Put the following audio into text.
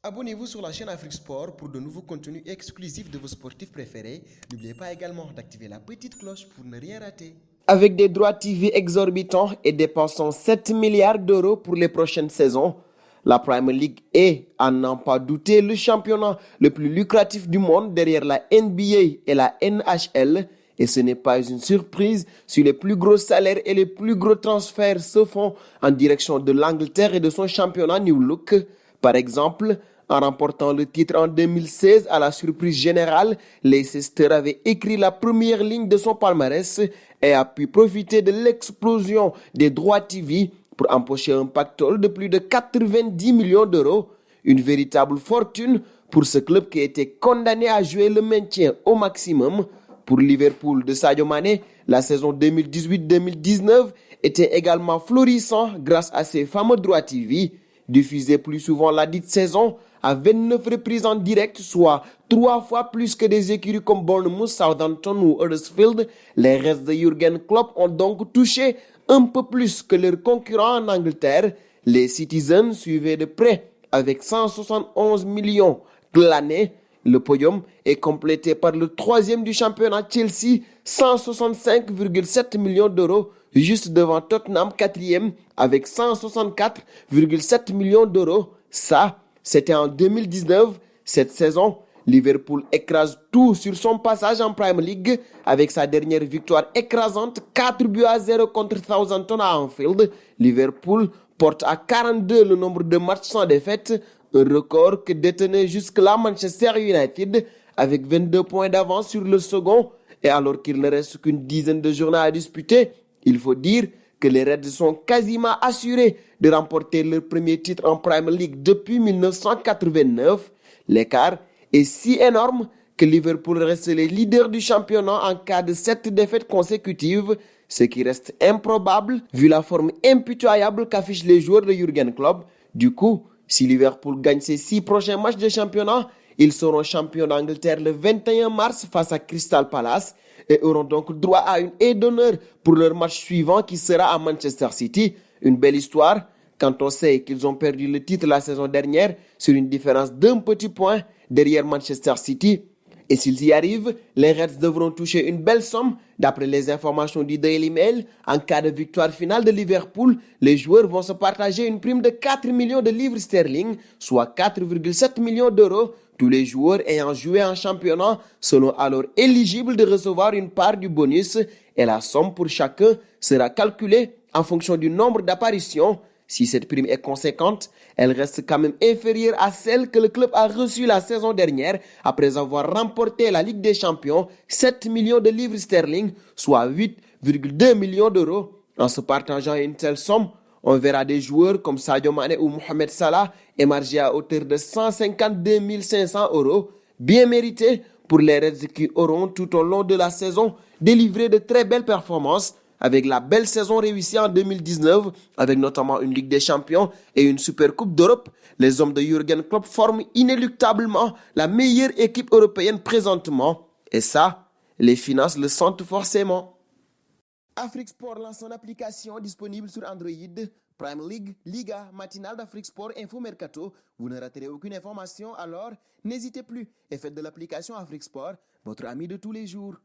Abonnez-vous sur la chaîne Afrique Sport pour de nouveaux contenus exclusifs de vos sportifs préférés. N'oubliez pas également d'activer la petite cloche pour ne rien rater. Avec des droits TV exorbitants et dépensant 7 milliards d'euros pour les prochaines saisons, la Premier League est, à n'en pas douter, le championnat le plus lucratif du monde derrière la NBA et la NHL. Et ce n'est pas une surprise si les plus gros salaires et les plus gros transferts se font en direction de l'Angleterre et de son championnat New Look. Par exemple, en remportant le titre en 2016, à la surprise générale, Leicester avait écrit la première ligne de son palmarès et a pu profiter de l'explosion des droits TV pour empocher un pactole de plus de 90 millions d'euros. Une véritable fortune pour ce club qui était condamné à jouer le maintien au maximum. Pour Liverpool de Sadio Mané, la saison 2018-2019 était également florissant grâce à ses fameux droits TV. Diffusés plus souvent la dite saison, à 29 reprises en direct, soit 3 fois plus que des écuries comme Bournemouth, Southampton ou Huddersfield, les Reds de Jürgen Klopp ont donc touché un peu plus que leurs concurrents en Angleterre. Les Citizens suivaient de près avec 171 millions glanés. Le podium est complété par le troisième du championnat Chelsea, 165,7 millions d'euros, juste devant Tottenham, quatrième, avec 164,7 millions d'euros. Ça, c'était en 2019. Cette saison, Liverpool écrase tout sur son passage en Premier League avec sa dernière victoire écrasante, 4-0 contre Southampton à Anfield. Liverpool porte à 42 le nombre de matchs sans défaite, un record que détenait jusque-là Manchester United avec 22 points d'avance sur le second. Et alors qu'il ne reste qu'une dizaine de journées à disputer, il faut dire que les Reds sont quasiment assurés de remporter leur premier titre en Premier League depuis 1989. L'écart est si énorme que Liverpool reste les leaders du championnat en cas de 7 défaites consécutives, ce qui reste improbable vu la forme impitoyable qu'affichent les joueurs de Jürgen Klopp. Du coup, si Liverpool gagne ses 6 prochains matchs de championnat, ils seront champions d'Angleterre le 21 mars face à Crystal Palace et auront donc droit à une aide d'honneur pour leur match suivant qui sera à Manchester City. Une belle histoire quand on sait qu'ils ont perdu le titre la saison dernière sur une différence d'un petit point derrière Manchester City. Et s'ils y arrivent, les Reds devront toucher une belle somme. D'après les informations du Daily Mail, en cas de victoire finale de Liverpool, les joueurs vont se partager une prime de 4 millions de livres sterling, soit 4,7 millions d'euros. Tous les joueurs ayant joué en championnat seront alors éligibles de recevoir une part du bonus et la somme pour chacun sera calculée en fonction du nombre d'apparitions. Si cette prime est conséquente, elle reste quand même inférieure à celle que le club a reçue la saison dernière après avoir remporté la Ligue des Champions, 7 millions de livres sterling, soit 8,2 millions d'euros. En se partageant une telle somme, on verra des joueurs comme Sadio Mané ou Mohamed Salah émarger à hauteur de 152 500 euros, bien mérité pour les Reds qui auront tout au long de la saison délivré de très belles performances. Avec la belle saison réussie en 2019, avec notamment une Ligue des Champions et une Super Coupe d'Europe, les hommes de Jürgen Klopp forment inéluctablement la meilleure équipe européenne présentement. Et ça, les finances le sentent forcément. Afrique Sport lance son application disponible sur Android. Prime League, Liga, Matinale d'Afrique Sport, Info Mercato. Vous ne raterez aucune information, alors n'hésitez plus et faites de l'application Afrique Sport votre ami de tous les jours.